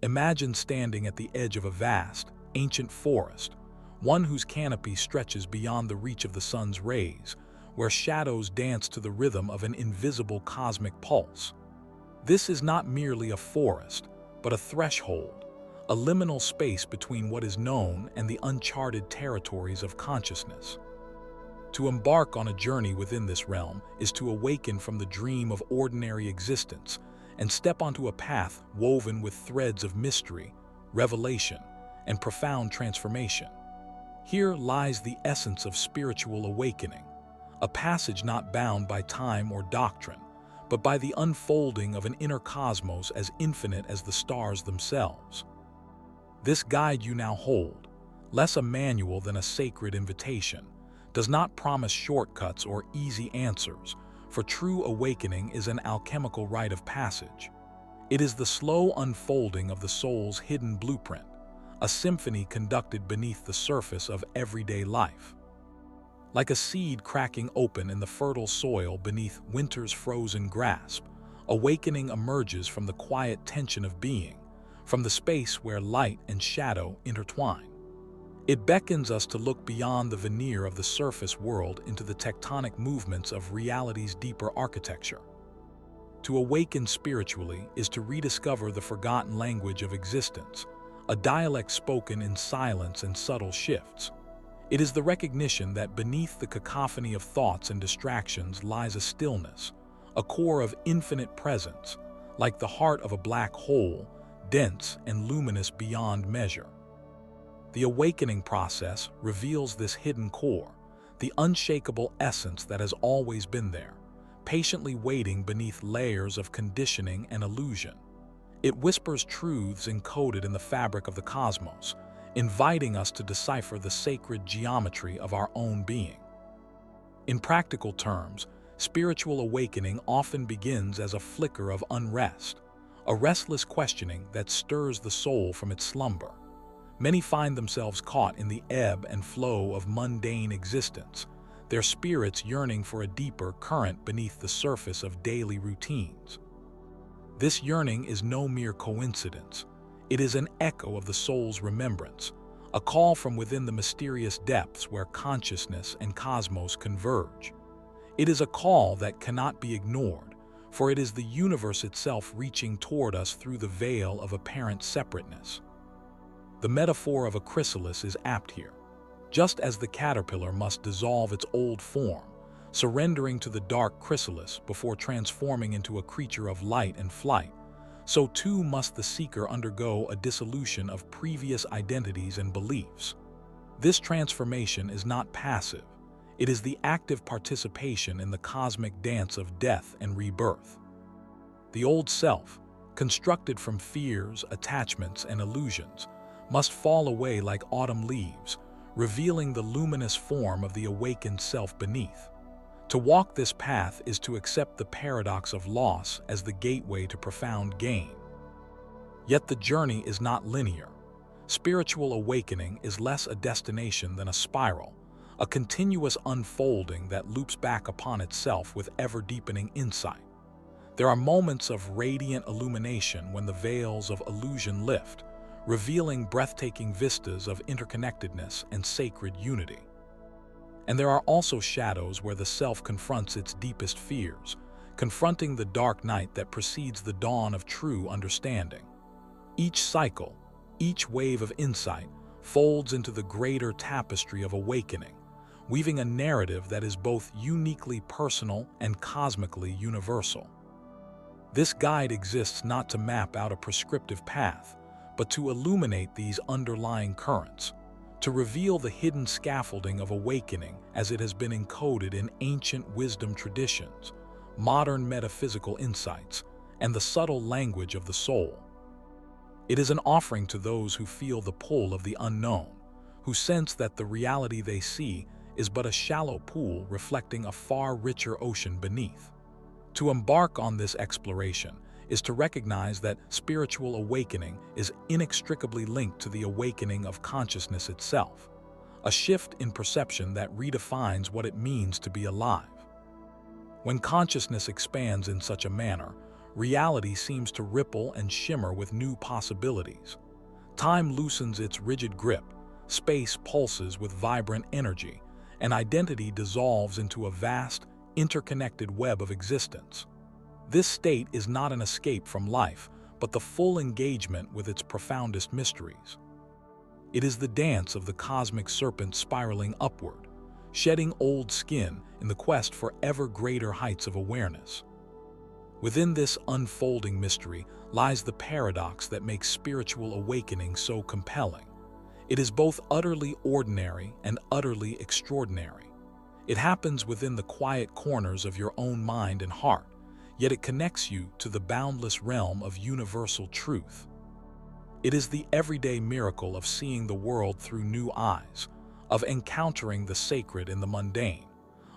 Imagine standing at the edge of a vast, ancient forest, one whose canopy stretches beyond the reach of the sun's rays, where shadows dance to the rhythm of an invisible cosmic pulse. This is not merely a forest, but a threshold, a liminal space between what is known and the uncharted territories of consciousness. To embark on a journey within this realm is to awaken from the dream of ordinary existence and step onto a path woven with threads of mystery, revelation, and profound transformation. Here lies the essence of spiritual awakening, a passage not bound by time or doctrine, but by the unfolding of an inner cosmos as infinite as the stars themselves. This guide you now hold, less a manual than a sacred invitation, does not promise shortcuts or easy answers, for true awakening is an alchemical rite of passage. It is the slow unfolding of the soul's hidden blueprint, a symphony conducted beneath the surface of everyday life. Like a seed cracking open in the fertile soil beneath winter's frozen grasp, awakening emerges from the quiet tension of being, from the space where light and shadow intertwine. It beckons us to look beyond the veneer of the surface world into the tectonic movements of reality's deeper architecture. To awaken spiritually is to rediscover the forgotten language of existence, a dialect spoken in silence and subtle shifts. It is the recognition that beneath the cacophony of thoughts and distractions lies a stillness, a core of infinite presence, like the heart of a black hole, dense and luminous beyond measure. The awakening process reveals this hidden core, the unshakable essence that has always been there, patiently waiting beneath layers of conditioning and illusion. It whispers truths encoded in the fabric of the cosmos, inviting us to decipher the sacred geometry of our own being. In practical terms, spiritual awakening often begins as a flicker of unrest, a restless questioning that stirs the soul from its slumber. Many find themselves caught in the ebb and flow of mundane existence, their spirits yearning for a deeper current beneath the surface of daily routines. This yearning is no mere coincidence. It is an echo of the soul's remembrance, a call from within the mysterious depths where consciousness and cosmos converge. It is a call that cannot be ignored, for it is the universe itself reaching toward us through the veil of apparent separateness. The metaphor of a chrysalis is apt here. Just as the caterpillar must dissolve its old form, surrendering to the dark chrysalis before transforming into a creature of light and flight, so too must the seeker undergo a dissolution of previous identities and beliefs. This transformation is not passive. It is the active participation in the cosmic dance of death and rebirth. The old self, constructed from fears, attachments, and illusions, must fall away like autumn leaves, revealing the luminous form of the awakened self beneath. To walk this path is to accept the paradox of loss as the gateway to profound gain. Yet the journey is not linear. Spiritual awakening is less a destination than a spiral, a continuous unfolding that loops back upon itself with ever-deepening insight. There are moments of radiant illumination when the veils of illusion lift, revealing breathtaking vistas of interconnectedness and sacred unity. And there are also shadows where the self confronts its deepest fears, confronting the dark night that precedes the dawn of true understanding. Each cycle, each wave of insight, folds into the greater tapestry of awakening, weaving a narrative that is both uniquely personal and cosmically universal. This guide exists not to map out a prescriptive path, but to illuminate these underlying currents, to reveal the hidden scaffolding of awakening as it has been encoded in ancient wisdom traditions, modern metaphysical insights, and the subtle language of the soul. It is an offering to those who feel the pull of the unknown, who sense that the reality they see is but a shallow pool reflecting a far richer ocean beneath. To embark on this exploration is to recognize that spiritual awakening is inextricably linked to the awakening of consciousness itself, a shift in perception that redefines what it means to be alive. When consciousness expands in such a manner, reality seems to ripple and shimmer with new possibilities. Time loosens its rigid grip, space pulses with vibrant energy, and identity dissolves into a vast, interconnected web of existence. This state is not an escape from life, but the full engagement with its profoundest mysteries. It is the dance of the cosmic serpent spiraling upward, shedding old skin in the quest for ever greater heights of awareness. Within this unfolding mystery lies the paradox that makes spiritual awakening so compelling. It is both utterly ordinary and utterly extraordinary. It happens within the quiet corners of your own mind and heart, yet it connects you to the boundless realm of universal truth. It is the everyday miracle of seeing the world through new eyes, of encountering the sacred in the mundane,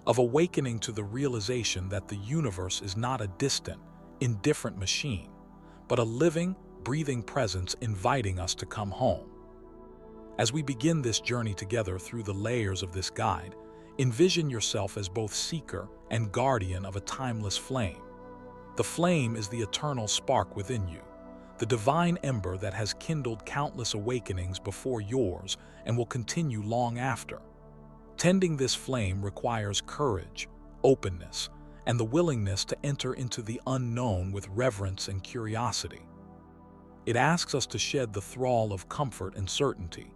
of awakening to the realization that the universe is not a distant, indifferent machine, but a living, breathing presence inviting us to come home. As we begin this journey together through the layers of this guide, envision yourself as both seeker and guardian of a timeless flame. The flame is the eternal spark within you, the divine ember that has kindled countless awakenings before yours and will continue long after. Tending this flame requires courage, openness, and the willingness to enter into the unknown with reverence and curiosity. It asks us to shed the thrall of comfort and certainty,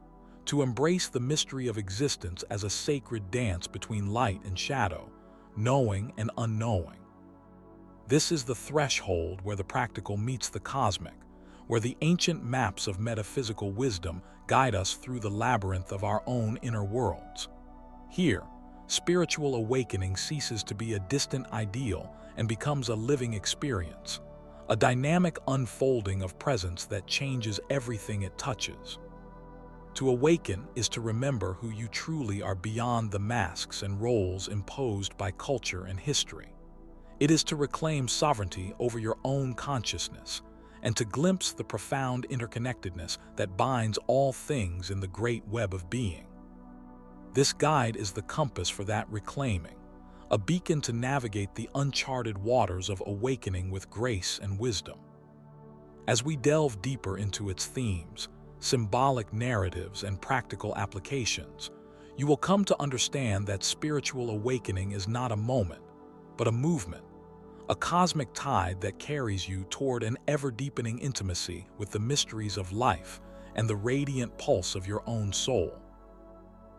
to embrace the mystery of existence as a sacred dance between light and shadow, knowing and unknowing. This is the threshold where the practical meets the cosmic, where the ancient maps of metaphysical wisdom guide us through the labyrinth of our own inner worlds. Here, spiritual awakening ceases to be a distant ideal and becomes a living experience, a dynamic unfolding of presence that changes everything it touches. To awaken is to remember who you truly are beyond the masks and roles imposed by culture and history. It is to reclaim sovereignty over your own consciousness and to glimpse the profound interconnectedness that binds all things in the great web of being. This guide is the compass for that reclaiming, a beacon to navigate the uncharted waters of awakening with grace and wisdom. As we delve deeper into its themes, symbolic narratives, and practical applications, you will come to understand that spiritual awakening is not a moment, but a movement, a cosmic tide that carries you toward an ever-deepening intimacy with the mysteries of life and the radiant pulse of your own soul.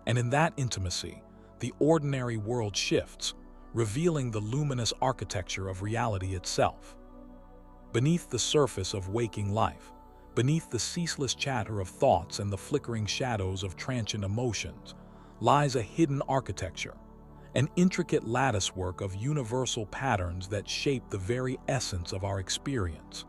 And in that intimacy, the ordinary world shifts, revealing the luminous architecture of reality itself. Beneath the surface of waking life, beneath the ceaseless chatter of thoughts and the flickering shadows of transient emotions, lies a hidden architecture, an intricate latticework of universal patterns that shape the very essence of our experience.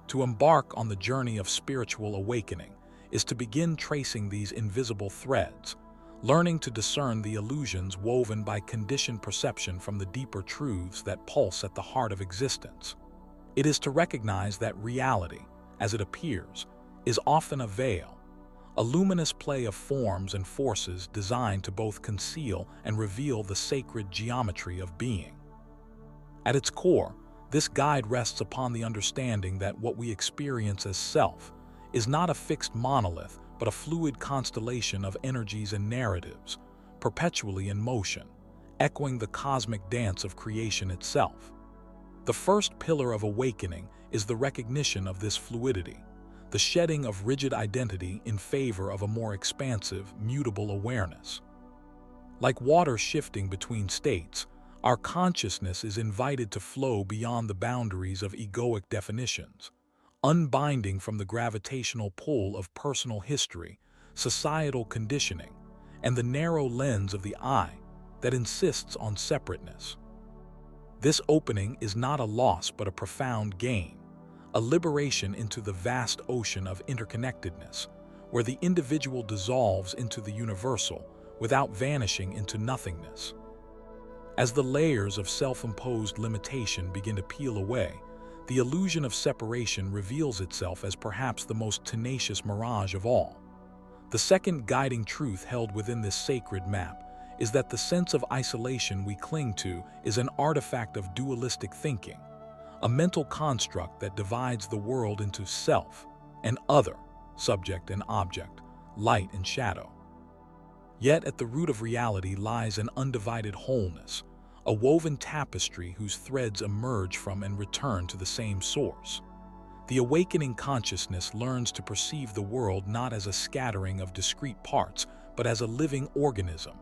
To embark on the journey of spiritual awakening is to begin tracing these invisible threads, learning to discern the illusions woven by conditioned perception from the deeper truths that pulse at the heart of existence. It is to recognize that reality, as it appears, is often a veil, a luminous play of forms and forces designed to both conceal and reveal the sacred geometry of being. At its core, this guide rests upon the understanding that what we experience as self is not a fixed monolith, but a fluid constellation of energies and narratives, perpetually in motion, echoing the cosmic dance of creation itself. The first pillar of awakening is the recognition of this fluidity, the shedding of rigid identity in favor of a more expansive, mutable awareness. Like water shifting between states, our consciousness is invited to flow beyond the boundaries of egoic definitions, unbinding from the gravitational pull of personal history, societal conditioning, and the narrow lens of the I that insists on separateness. This opening is not a loss but a profound gain, a liberation into the vast ocean of interconnectedness, where the individual dissolves into the universal without vanishing into nothingness. As the layers of self-imposed limitation begin to peel away, the illusion of separation reveals itself as perhaps the most tenacious mirage of all. The second guiding truth held within this sacred map is that the sense of isolation we cling to is an artifact of dualistic thinking, a mental construct that divides the world into self and other, subject and object, light and shadow. Yet at the root of reality lies an undivided wholeness, a woven tapestry whose threads emerge from and return to the same source. The awakening consciousness learns to perceive the world not as a scattering of discrete parts, but as a living organism,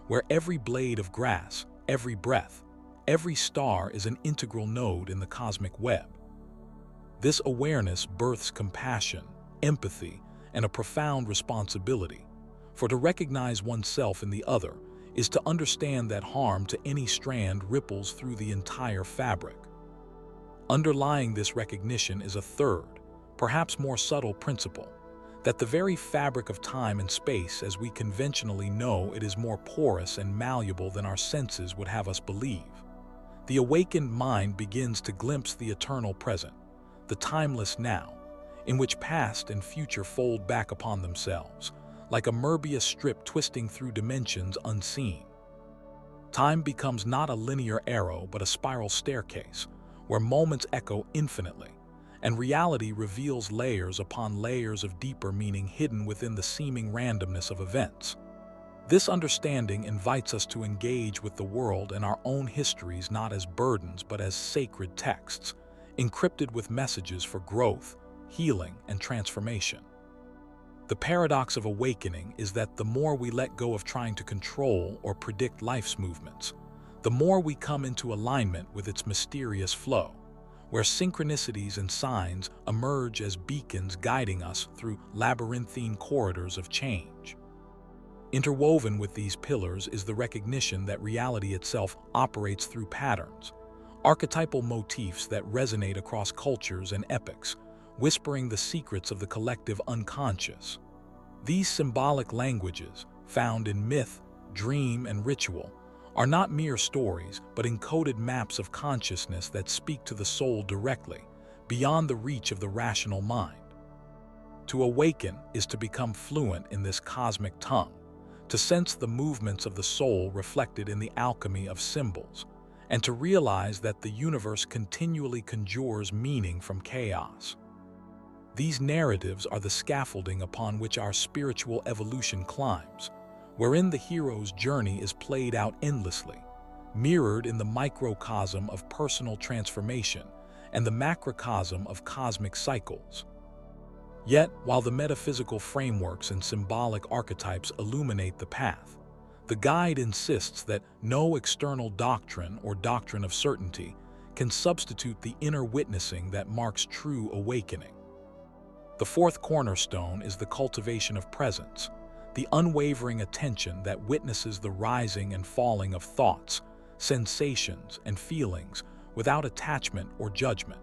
where every blade of grass, every breath, every star is an integral node in the cosmic web. This awareness births compassion, empathy, and a profound responsibility, for to recognize oneself in the other is to understand that harm to any strand ripples through the entire fabric. Underlying this recognition is a third, perhaps more subtle principle, that the very fabric of time and space as we conventionally know it is more porous and malleable than our senses would have us believe. The awakened mind begins to glimpse the eternal present, the timeless now, in which past and future fold back upon themselves, like a Möbius strip twisting through dimensions unseen. Time becomes not a linear arrow but a spiral staircase, where moments echo infinitely, and reality reveals layers upon layers of deeper meaning hidden within the seeming randomness of events. This understanding invites us to engage with the world and our own histories not as burdens but as sacred texts, encrypted with messages for growth, healing, and transformation. The paradox of awakening is that the more we let go of trying to control or predict life's movements, the more we come into alignment with its mysterious flow, where synchronicities and signs emerge as beacons guiding us through labyrinthine corridors of change. Interwoven with these pillars is the recognition that reality itself operates through patterns, archetypal motifs that resonate across cultures and epochs, whispering the secrets of the collective unconscious. These symbolic languages, found in myth, dream, and ritual, are not mere stories but encoded maps of consciousness that speak to the soul directly, beyond the reach of the rational mind. To awaken is to become fluent in this cosmic tongue, to sense the movements of the soul reflected in the alchemy of symbols, and to realize that the universe continually conjures meaning from chaos. These narratives are the scaffolding upon which our spiritual evolution climbs, wherein the hero's journey is played out endlessly, mirrored in the microcosm of personal transformation and the macrocosm of cosmic cycles. Yet, while the metaphysical frameworks and symbolic archetypes illuminate the path, the guide insists that no external doctrine or doctrine of certainty can substitute the inner witnessing that marks true awakening. The fourth cornerstone is the cultivation of presence, the unwavering attention that witnesses the rising and falling of thoughts, sensations, and feelings without attachment or judgment.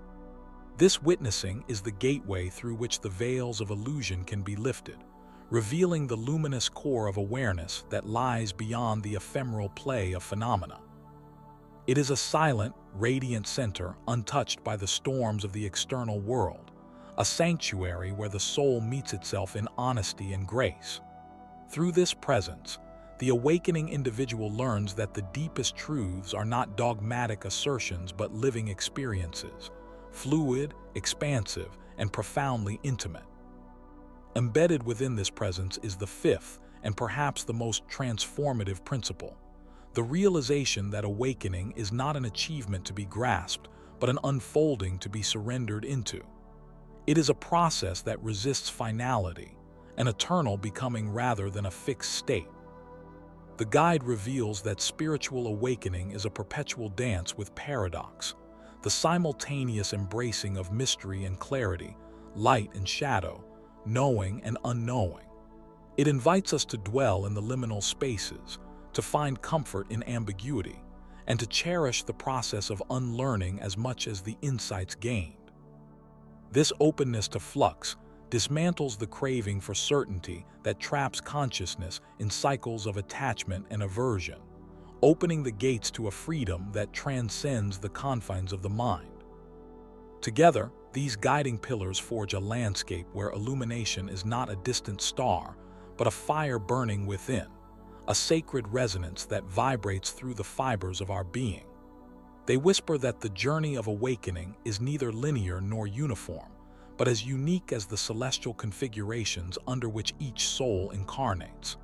This witnessing is the gateway through which the veils of illusion can be lifted, revealing the luminous core of awareness that lies beyond the ephemeral play of phenomena. It is a silent, radiant center untouched by the storms of the external world, a sanctuary where the soul meets itself in honesty and grace. Through this presence, the awakening individual learns that the deepest truths are not dogmatic assertions but living experiences, fluid, expansive, and profoundly intimate. Embedded within this presence is the fifth and perhaps the most transformative principle, the realization that awakening is not an achievement to be grasped, but an unfolding to be surrendered into. It is a process that resists finality, an eternal becoming rather than a fixed state. The guide reveals that spiritual awakening is a perpetual dance with paradox, the simultaneous embracing of mystery and clarity, light and shadow, knowing and unknowing. It invites us to dwell in the liminal spaces, to find comfort in ambiguity, and to cherish the process of unlearning as much as the insights gained. This openness to flux dismantles the craving for certainty that traps consciousness in cycles of attachment and aversion, opening the gates to a freedom that transcends the confines of the mind. Together, these guiding pillars forge a landscape where illumination is not a distant star, but a fire burning within, a sacred resonance that vibrates through the fibers of our being. They whisper that the journey of awakening is neither linear nor uniform, but as unique as the celestial configurations under which each soul incarnates.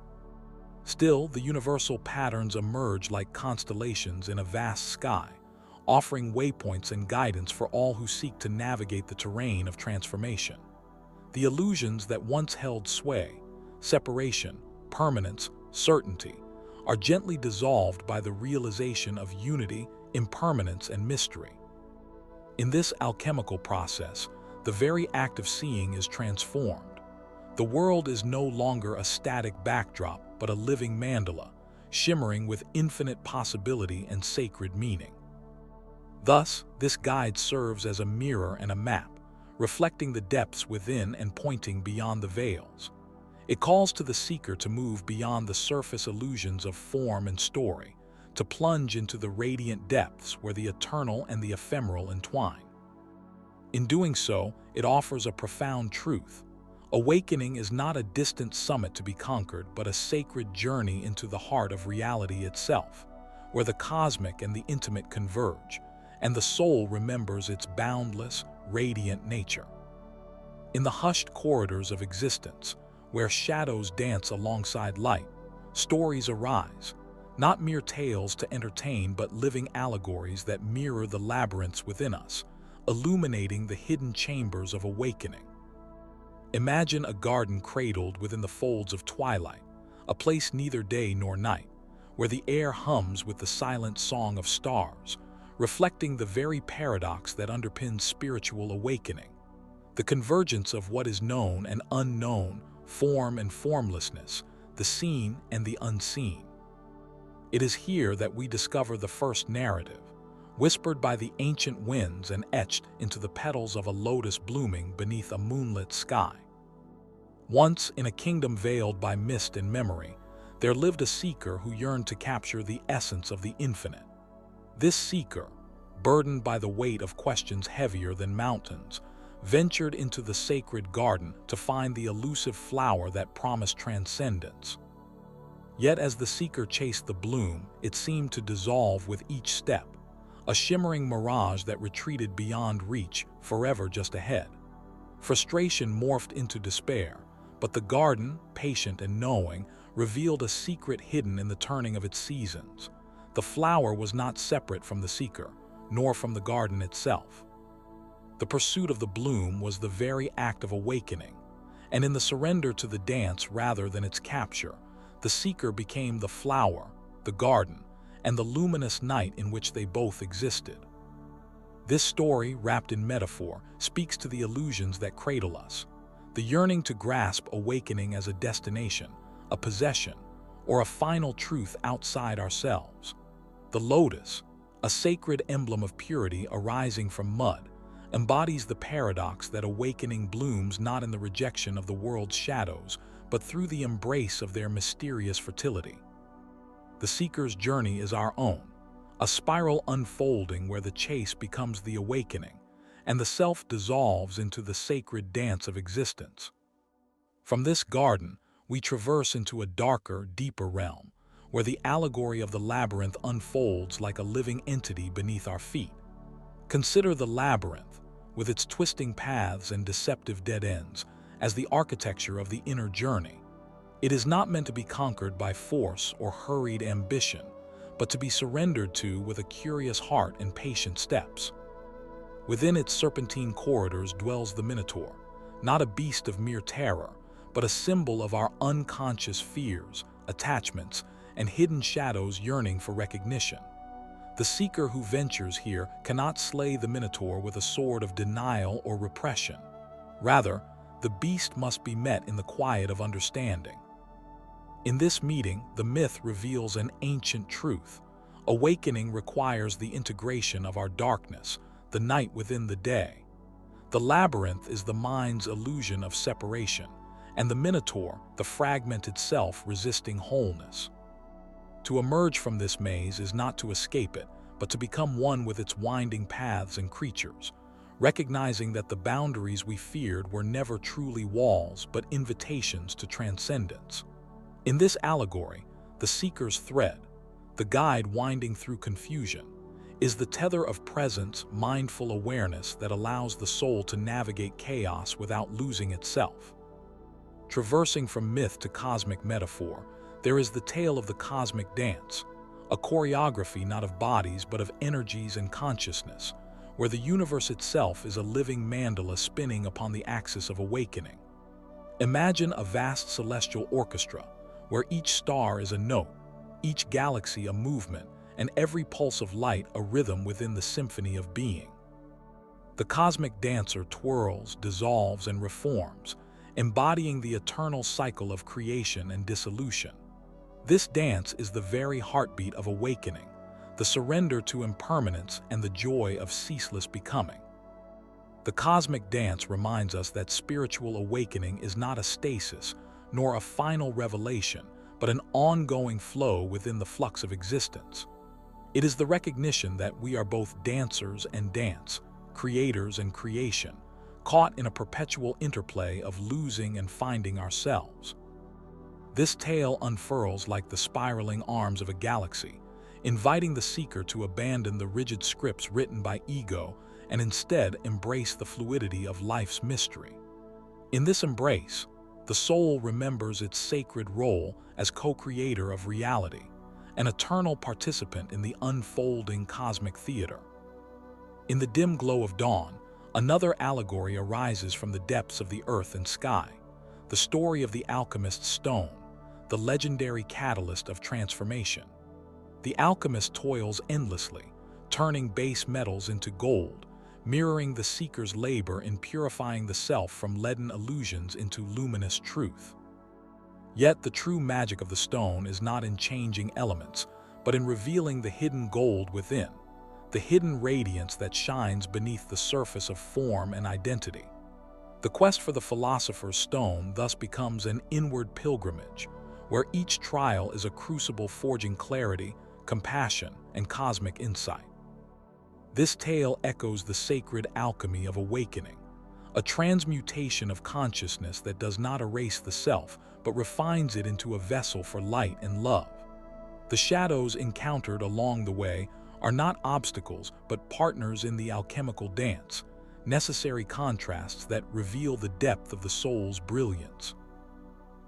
Still, the universal patterns emerge like constellations in a vast sky, offering waypoints and guidance for all who seek to navigate the terrain of transformation. The illusions that once held sway, separation, permanence, certainty, are gently dissolved by the realization of unity, impermanence, and mystery. In this alchemical process, the very act of seeing is transformed. The world is no longer a static backdrop, but a living mandala, shimmering with infinite possibility and sacred meaning. Thus, this guide serves as a mirror and a map, reflecting the depths within and pointing beyond the veils. It calls to the seeker to move beyond the surface illusions of form and story, to plunge into the radiant depths where the eternal and the ephemeral entwine. In doing so, it offers a profound truth. Awakening is not a distant summit to be conquered, but a sacred journey into the heart of reality itself, where the cosmic and the intimate converge, and the soul remembers its boundless, radiant nature. In the hushed corridors of existence, where shadows dance alongside light, stories arise, not mere tales to entertain but living allegories that mirror the labyrinths within us, illuminating the hidden chambers of awakening. Imagine a garden cradled within the folds of twilight, a place neither day nor night, where the air hums with the silent song of stars, reflecting the very paradox that underpins spiritual awakening, the convergence of what is known and unknown, form and formlessness, the seen and the unseen. It is here that we discover the first narrative, whispered by the ancient winds and etched into the petals of a lotus blooming beneath a moonlit sky. Once, in a kingdom veiled by mist and memory, there lived a seeker who yearned to capture the essence of the infinite. This seeker, burdened by the weight of questions heavier than mountains, ventured into the sacred garden to find the elusive flower that promised transcendence. Yet as the seeker chased the bloom, it seemed to dissolve with each step, a shimmering mirage that retreated beyond reach, forever just ahead. Frustration morphed into despair, but the garden, patient and knowing, revealed a secret hidden in the turning of its seasons. The flower was not separate from the seeker, nor from the garden itself. The pursuit of the bloom was the very act of awakening, and in the surrender to the dance rather than its capture, the seeker became the flower, the garden, and the luminous night in which they both existed. This story, wrapped in metaphor, speaks to the illusions that cradle us, the yearning to grasp awakening as a destination, a possession, or a final truth outside ourselves. The lotus, a sacred emblem of purity arising from mud, embodies the paradox that awakening blooms not in the rejection of the world's shadows, but through the embrace of their mysterious fertility. The seeker's journey is our own, a spiral unfolding where the chase becomes the awakening, and the self dissolves into the sacred dance of existence. From this garden, we traverse into a darker, deeper realm, where the allegory of the labyrinth unfolds like a living entity beneath our feet. Consider the labyrinth, with its twisting paths and deceptive dead ends, as the architecture of the inner journey. It is not meant to be conquered by force or hurried ambition, but to be surrendered to with a curious heart and patient steps. Within its serpentine corridors dwells the Minotaur, not a beast of mere terror, but a symbol of our unconscious fears, attachments, and hidden shadows yearning for recognition. The seeker who ventures here cannot slay the Minotaur with a sword of denial or repression. Rather, the beast must be met in the quiet of understanding. In this meeting, the myth reveals an ancient truth. Awakening requires the integration of our darkness, the night within the day. The labyrinth is the mind's illusion of separation, and the Minotaur, the fragmented self resisting wholeness. To emerge from this maze is not to escape it, but to become one with its winding paths and creatures, recognizing that the boundaries we feared were never truly walls but invitations to transcendence. In this allegory, the seeker's thread, the guide winding through confusion, is the tether of presence, mindful awareness that allows the soul to navigate chaos without losing itself. Traversing from myth to cosmic metaphor, there is the tale of the cosmic dance, a choreography not of bodies but of energies and consciousness, where the universe itself is a living mandala spinning upon the axis of awakening. Imagine a vast celestial orchestra, where each star is a note, each galaxy a movement, and every pulse of light a rhythm within the symphony of being. The cosmic dancer twirls, dissolves, and reforms, embodying the eternal cycle of creation and dissolution. This dance is the very heartbeat of awakening, the surrender to impermanence and the joy of ceaseless becoming. The cosmic dance reminds us that spiritual awakening is not a stasis, nor a final revelation, but an ongoing flow within the flux of existence. It is the recognition that we are both dancers and dance, creators and creation, caught in a perpetual interplay of losing and finding ourselves. This tale unfurls like the spiraling arms of a galaxy, inviting the seeker to abandon the rigid scripts written by ego and instead embrace the fluidity of life's mystery. In this embrace, the soul remembers its sacred role as co-creator of reality, an eternal participant in the unfolding cosmic theater. In the dim glow of dawn, another allegory arises from the depths of the earth and sky, the story of the alchemist's stone, the legendary catalyst of transformation. The alchemist toils endlessly, turning base metals into gold, mirroring the seeker's labor in purifying the self from leaden illusions into luminous truth. Yet the true magic of the stone is not in changing elements, but in revealing the hidden gold within, the hidden radiance that shines beneath the surface of form and identity. The quest for the philosopher's stone thus becomes an inward pilgrimage, where each trial is a crucible forging clarity, compassion, and cosmic insight. This tale echoes the sacred alchemy of awakening, a transmutation of consciousness that does not erase the self, but refines it into a vessel for light and love. The shadows encountered along the way are not obstacles, but partners in the alchemical dance, necessary contrasts that reveal the depth of the soul's brilliance.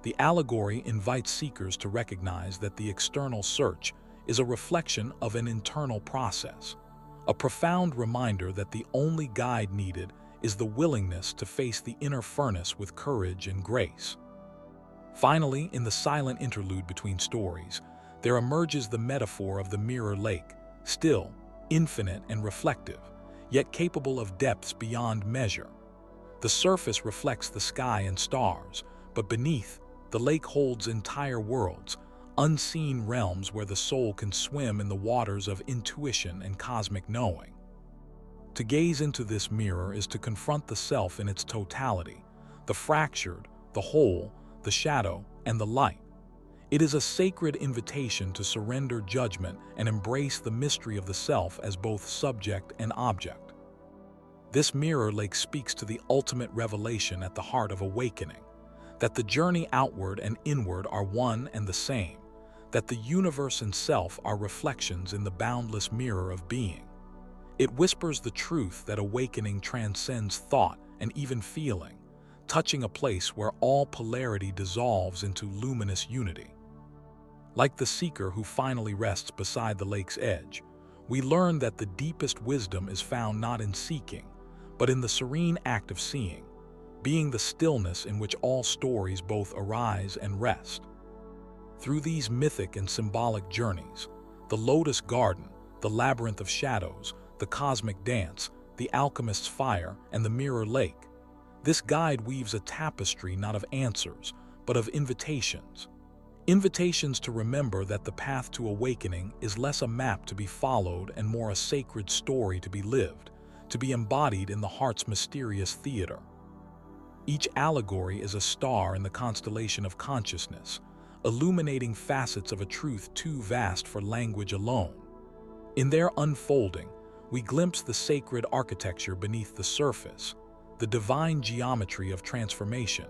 The allegory invites seekers to recognize that the external search is a reflection of an internal process, a profound reminder that the only guide needed is the willingness to face the inner furnace with courage and grace. Finally, in the silent interlude between stories, there emerges the metaphor of the mirror lake, still, infinite and reflective, yet capable of depths beyond measure. The surface reflects the sky and stars, but beneath, the lake holds entire worlds, unseen realms where the soul can swim in the waters of intuition and cosmic knowing. To gaze into this mirror is to confront the self in its totality, the fractured, the whole, the shadow, and the light. It is a sacred invitation to surrender judgment and embrace the mystery of the self as both subject and object. This mirror lake speaks to the ultimate revelation at the heart of awakening, that the journey outward and inward are one and the same, that the universe and self are reflections in the boundless mirror of being. It whispers the truth that awakening transcends thought and even feeling, touching a place where all polarity dissolves into luminous unity. Like the seeker who finally rests beside the lake's edge, we learn that the deepest wisdom is found not in seeking, but in the serene act of seeing, being the stillness in which all stories both arise and rest. Through these mythic and symbolic journeys, the lotus garden, the labyrinth of shadows, the cosmic dance, the alchemist's fire, and the mirror lake, this guide weaves a tapestry not of answers, but of invitations. Invitations to remember that the path to awakening is less a map to be followed and more a sacred story to be lived, to be embodied in the heart's mysterious theater. Each allegory is a star in the constellation of consciousness, illuminating facets of a truth too vast for language alone. In their unfolding, we glimpse the sacred architecture beneath the surface, the divine geometry of transformation,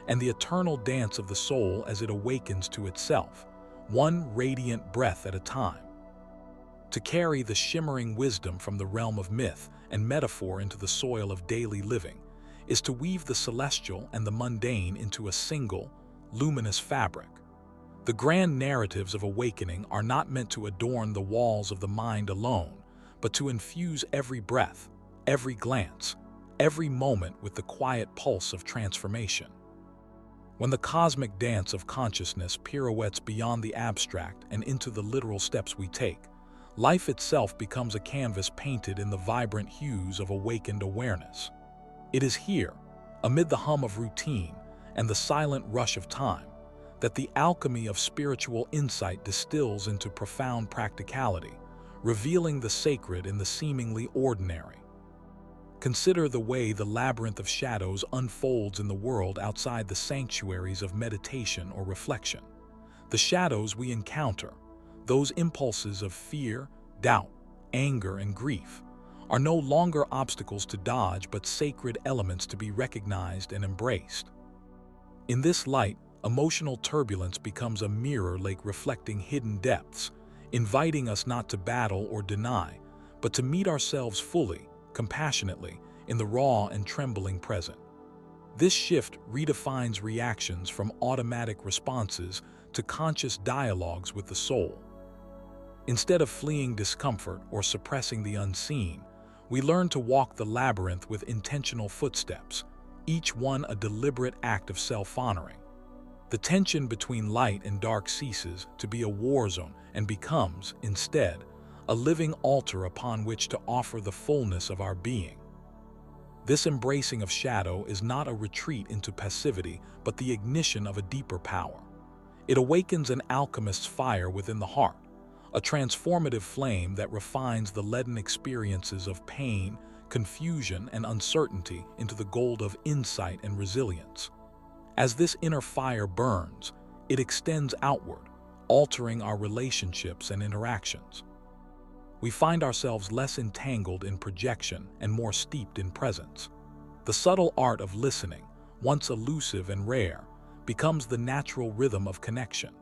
and the eternal dance of the soul as it awakens to itself, one radiant breath at a time. To carry the shimmering wisdom from the realm of myth and metaphor into the soil of daily living is to weave the celestial and the mundane into a single, luminous fabric. The grand narratives of awakening are not meant to adorn the walls of the mind alone, but to infuse every breath, every glance, every moment with the quiet pulse of transformation. When the cosmic dance of consciousness pirouettes beyond the abstract and into the literal steps we take, life itself becomes a canvas painted in the vibrant hues of awakened awareness. It is here, amid the hum of routine and the silent rush of time, that the alchemy of spiritual insight distills into profound practicality, revealing the sacred in the seemingly ordinary. Consider the way the labyrinth of shadows unfolds in the world outside the sanctuaries of meditation or reflection. The shadows we encounter, those impulses of fear, doubt, anger, and grief, are no longer obstacles to dodge but sacred elements to be recognized and embraced. In this light, emotional turbulence becomes a mirror lake reflecting hidden depths, inviting us not to battle or deny, but to meet ourselves fully, compassionately, in the raw and trembling present. This shift redefines reactions from automatic responses to conscious dialogues with the soul. Instead of fleeing discomfort or suppressing the unseen, we learn to walk the labyrinth with intentional footsteps, each one a deliberate act of self-honoring. The tension between light and dark ceases to be a war zone and becomes, instead, a living altar upon which to offer the fullness of our being. This embracing of shadow is not a retreat into passivity, but the ignition of a deeper power. It awakens an alchemist's fire within the heart, a transformative flame that refines the leaden experiences of pain, confusion, and uncertainty into the gold of insight and resilience. As this inner fire burns, it extends outward, altering our relationships and interactions. We find ourselves less entangled in projection and more steeped in presence. The subtle art of listening, once elusive and rare, becomes the natural rhythm of connection.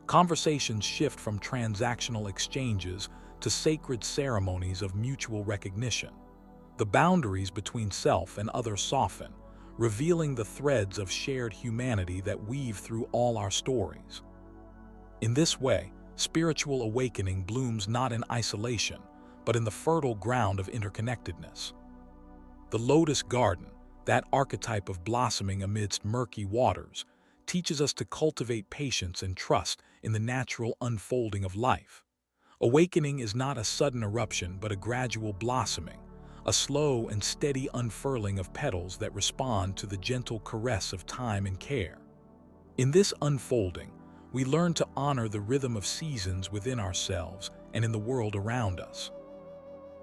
Conversations shift from transactional exchanges to sacred ceremonies of mutual recognition. The boundaries between self and other soften, revealing the threads of shared humanity that weave through all our stories. In this way, spiritual awakening blooms not in isolation, but in the fertile ground of interconnectedness. The lotus garden, that archetype of blossoming amidst murky waters, teaches us to cultivate patience and trust in the natural unfolding of life. Awakening is not a sudden eruption, but a gradual blossoming, a slow and steady unfurling of petals that respond to the gentle caress of time and care. In this unfolding, we learn to honor the rhythm of seasons within ourselves and in the world around us.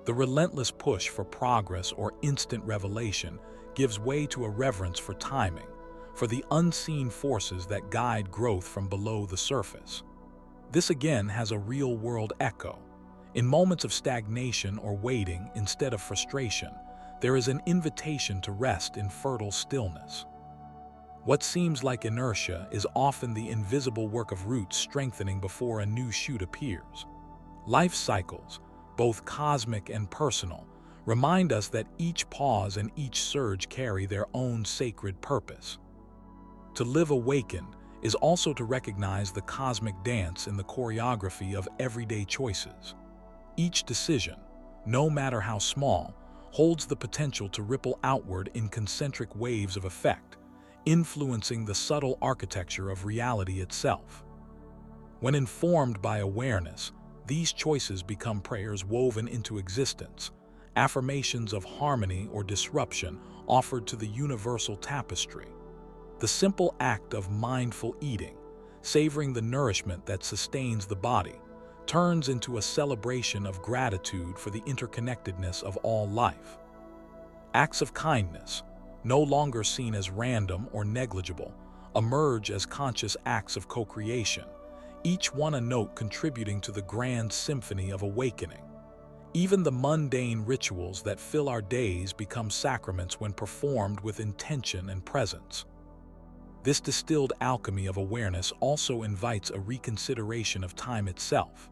The relentless push for progress or instant revelation gives way to a reverence for timing, for the unseen forces that guide growth from below the surface. This again has a real-world echo. In moments of stagnation or waiting instead of frustration, there is an invitation to rest in fertile stillness. What seems like inertia is often the invisible work of roots strengthening before a new shoot appears. Life cycles, both cosmic and personal, remind us that each pause and each surge carry their own sacred purpose. To live awakened is also to recognize the cosmic dance in the choreography of everyday choices. Each decision, no matter how small, holds the potential to ripple outward in concentric waves of effect, influencing the subtle architecture of reality itself. When informed by awareness, these choices become prayers woven into existence, affirmations of harmony or disruption offered to the universal tapestry. The simple act of mindful eating, savoring the nourishment that sustains the body, turns into a celebration of gratitude for the interconnectedness of all life. Acts of kindness, no longer seen as random or negligible, emerge as conscious acts of co-creation, each one a note contributing to the grand symphony of awakening. Even the mundane rituals that fill our days become sacraments when performed with intention and presence. This distilled alchemy of awareness also invites a reconsideration of time itself.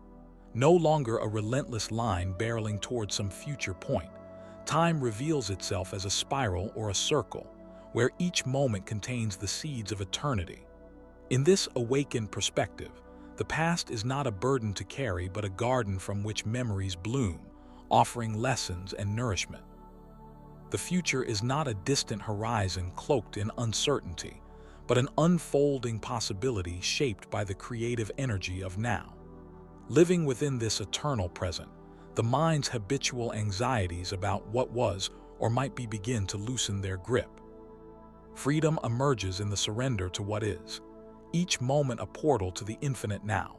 No longer a relentless line barreling toward some future point, time reveals itself as a spiral or a circle, where each moment contains the seeds of eternity. In this awakened perspective, the past is not a burden to carry but a garden from which memories bloom, offering lessons and nourishment. The future is not a distant horizon cloaked in uncertainty, but an unfolding possibility shaped by the creative energy of now. Living within this eternal present, the mind's habitual anxieties about what was or might be begin to loosen their grip. Freedom emerges in the surrender to what is, each moment a portal to the infinite now,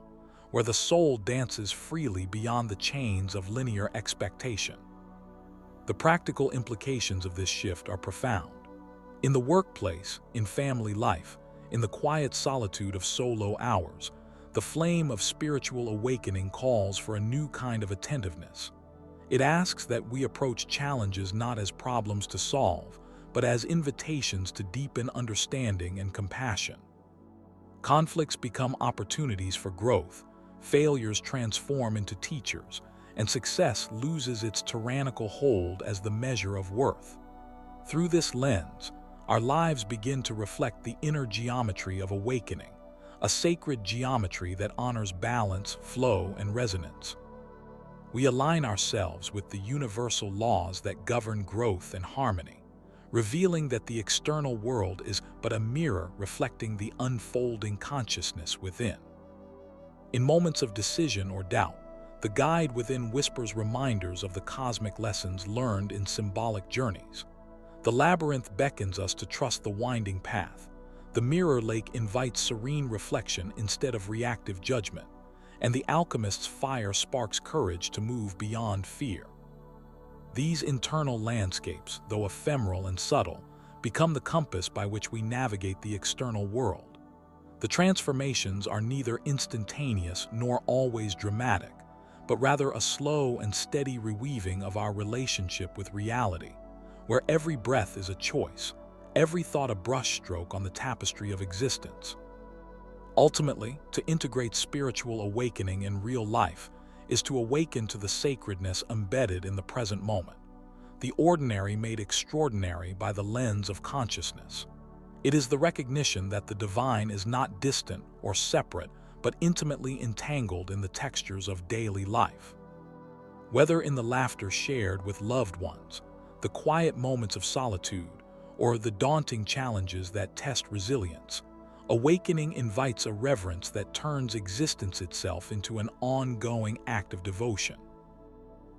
where the soul dances freely beyond the chains of linear expectation. The practical implications of this shift are profound. In the workplace, in family life, in the quiet solitude of solo hours, the flame of spiritual awakening calls for a new kind of attentiveness. It asks that we approach challenges not as problems to solve, but as invitations to deepen understanding and compassion. Conflicts become opportunities for growth, failures transform into teachers, and success loses its tyrannical hold as the measure of worth. Through this lens, our lives begin to reflect the inner geometry of awakening, a sacred geometry that honors balance, flow, and resonance. We align ourselves with the universal laws that govern growth and harmony, revealing that the external world is but a mirror reflecting the unfolding consciousness within. In moments of decision or doubt, the guide within whispers reminders of the cosmic lessons learned in symbolic journeys. The labyrinth beckons us to trust the winding path. The mirror lake invites serene reflection instead of reactive judgment, and the alchemist's fire sparks courage to move beyond fear. These internal landscapes, though ephemeral and subtle, become the compass by which we navigate the external world. The transformations are neither instantaneous nor always dramatic, but rather a slow and steady reweaving of our relationship with reality, where every breath is a choice, every thought a brushstroke on the tapestry of existence. Ultimately, to integrate spiritual awakening in real life is to awaken to the sacredness embedded in the present moment, the ordinary made extraordinary by the lens of consciousness. It is the recognition that the divine is not distant or separate, but intimately entangled in the textures of daily life. Whether in the laughter shared with loved ones, the quiet moments of solitude, or the daunting challenges that test resilience, awakening invites a reverence that turns existence itself into an ongoing act of devotion.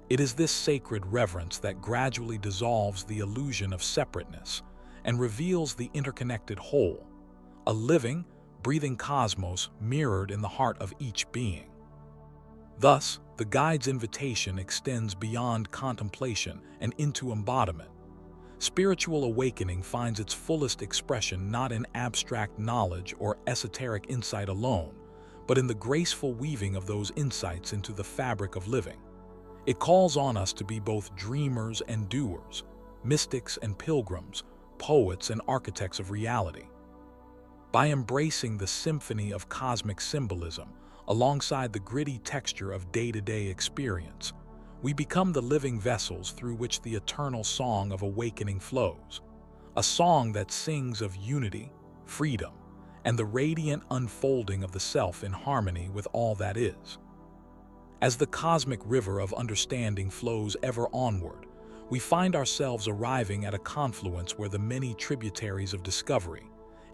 It is this sacred reverence that gradually dissolves the illusion of separateness and reveals the interconnected whole, a living, breathing cosmos mirrored in the heart of each being. Thus, the guide's invitation extends beyond contemplation and into embodiment. Spiritual awakening finds its fullest expression not in abstract knowledge or esoteric insight alone, but in the graceful weaving of those insights into the fabric of living. It calls on us to be both dreamers and doers, mystics and pilgrims, poets and architects of reality. By embracing the symphony of cosmic symbolism alongside the gritty texture of day-to-day experience, we become the living vessels through which the eternal song of awakening flows, a song that sings of unity, freedom, and the radiant unfolding of the self in harmony with all that is. As the cosmic river of understanding flows ever onward, we find ourselves arriving at a confluence where the many tributaries of discovery,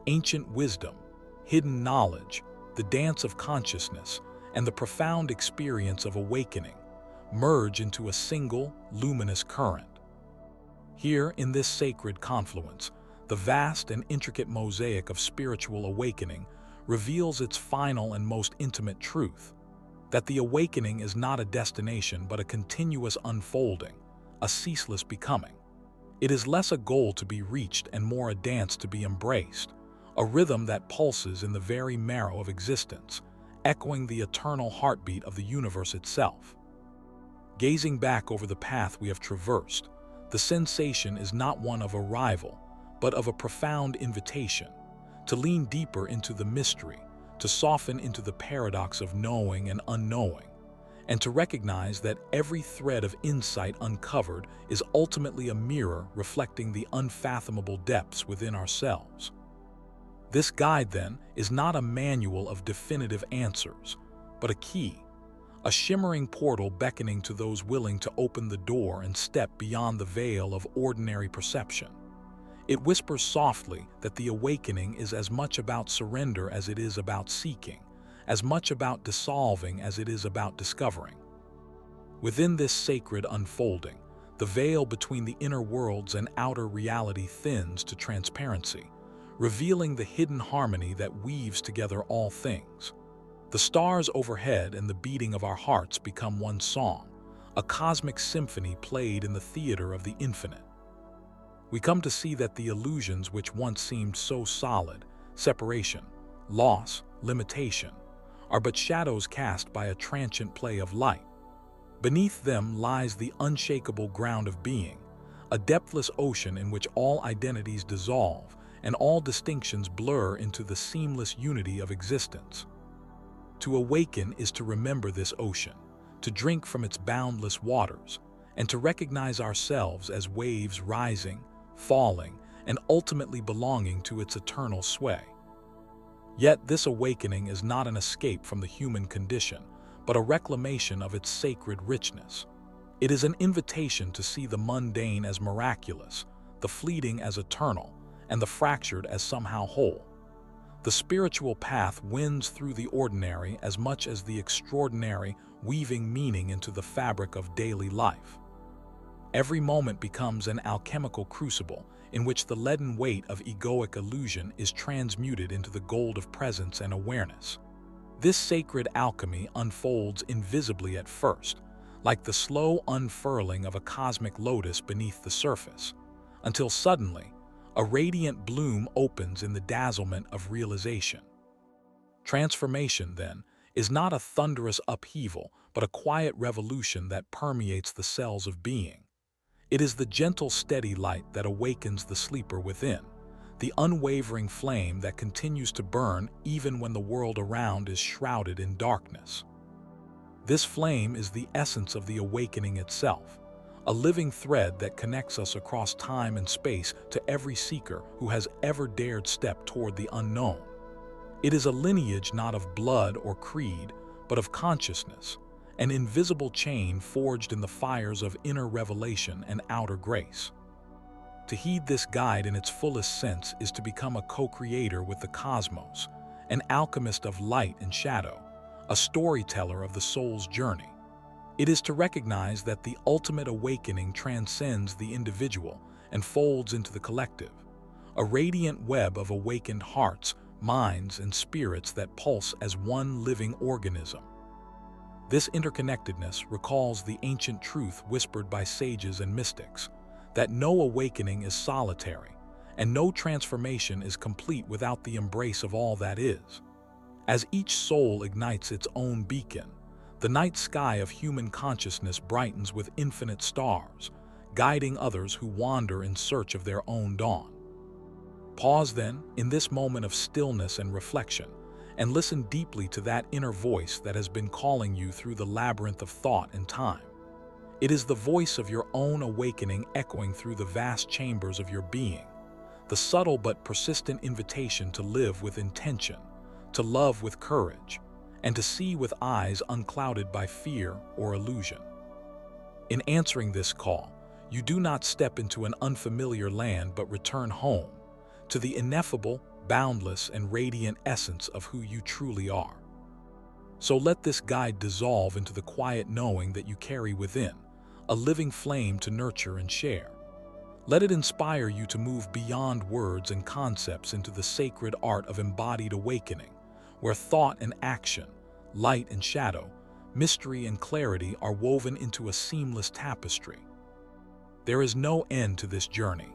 ancient wisdom, hidden knowledge, the dance of consciousness, and the profound experience of awakening merge into a single, luminous current. Here, in this sacred confluence, the vast and intricate mosaic of spiritual awakening reveals its final and most intimate truth, that the awakening is not a destination but a continuous unfolding, a ceaseless becoming. It is less a goal to be reached and more a dance to be embraced, a rhythm that pulses in the very marrow of existence, echoing the eternal heartbeat of the universe itself. Gazing back over the path we have traversed, the sensation is not one of arrival, but of a profound invitation, to lean deeper into the mystery, to soften into the paradox of knowing and unknowing, and to recognize that every thread of insight uncovered is ultimately a mirror reflecting the unfathomable depths within ourselves. This guide, then, is not a manual of definitive answers, but a key, a shimmering portal beckoning to those willing to open the door and step beyond the veil of ordinary perception. It whispers softly that the awakening is as much about surrender as it is about seeking, as much about dissolving as it is about discovering. Within this sacred unfolding, the veil between the inner worlds and outer reality thins to transparency, revealing the hidden harmony that weaves together all things. The stars overhead and the beating of our hearts become one song, a cosmic symphony played in the theater of the infinite. We come to see that the illusions which once seemed so solid, separation, loss, limitation, are but shadows cast by a transient play of light. Beneath them lies the unshakable ground of being, a depthless ocean in which all identities dissolve and all distinctions blur into the seamless unity of existence. To awaken is to remember this ocean, to drink from its boundless waters, and to recognize ourselves as waves rising, falling, and ultimately belonging to its eternal sway. Yet this awakening is not an escape from the human condition, but a reclamation of its sacred richness. It is an invitation to see the mundane as miraculous, the fleeting as eternal, and the fractured as somehow whole. The spiritual path wins through the ordinary as much as the extraordinary, weaving meaning into the fabric of daily life. Every moment becomes an alchemical crucible in which the leaden weight of egoic illusion is transmuted into the gold of presence and awareness. This sacred alchemy unfolds invisibly at first, like the slow unfurling of a cosmic lotus beneath the surface, until suddenly, a radiant bloom opens in the dazzlement of realization. Transformation, then, is not a thunderous upheaval, but a quiet revolution that permeates the cells of being. It is the gentle, steady light that awakens the sleeper within, the unwavering flame that continues to burn even when the world around is shrouded in darkness. This flame is the essence of the awakening itself, a living thread that connects us across time and space to every seeker who has ever dared step toward the unknown. It is a lineage not of blood or creed, but of consciousness, an invisible chain forged in the fires of inner revelation and outer grace. To heed this guide in its fullest sense is to become a co-creator with the cosmos, an alchemist of light and shadow, a storyteller of the soul's journey. It is to recognize that the ultimate awakening transcends the individual and folds into the collective, a radiant web of awakened hearts, minds, and spirits that pulse as one living organism. This interconnectedness recalls the ancient truth whispered by sages and mystics, that no awakening is solitary, and no transformation is complete without the embrace of all that is. As each soul ignites its own beacon, the night sky of human consciousness brightens with infinite stars, guiding others who wander in search of their own dawn. Pause then, in this moment of stillness and reflection, and listen deeply to that inner voice that has been calling you through the labyrinth of thought and time. It is the voice of your own awakening echoing through the vast chambers of your being, the subtle but persistent invitation to live with intention, to love with courage, and to see with eyes unclouded by fear or illusion. In answering this call, you do not step into an unfamiliar land but return home, to the ineffable, boundless, and radiant essence of who you truly are. So let this guide dissolve into the quiet knowing that you carry within, a living flame to nurture and share. Let it inspire you to move beyond words and concepts into the sacred art of embodied awakening, where thought and action, light and shadow, mystery and clarity are woven into a seamless tapestry. There is no end to this journey,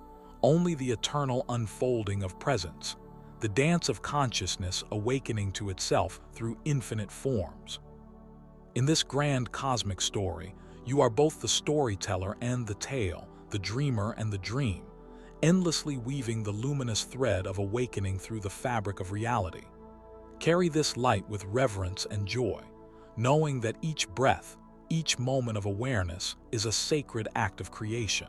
only the eternal unfolding of presence, the dance of consciousness awakening to itself through infinite forms. In this grand cosmic story, you are both the storyteller and the tale, the dreamer and the dream, endlessly weaving the luminous thread of awakening through the fabric of reality. Carry this light with reverence and joy, knowing that each breath, each moment of awareness is a sacred act of creation.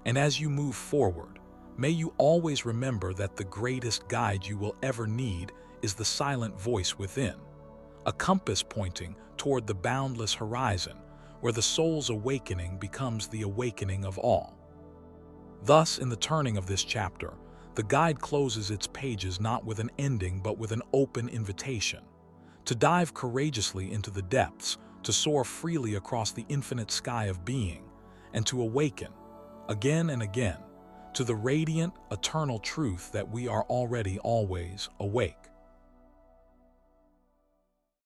And as you move forward, may you always remember that the greatest guide you will ever need is the silent voice within, a compass pointing toward the boundless horizon, where the soul's awakening becomes the awakening of all. Thus, in the turning of this chapter, the guide closes its pages not with an ending but with an open invitation to dive courageously into the depths, to soar freely across the infinite sky of being, and to awaken, again and again, to the radiant, eternal truth that we are already always awake.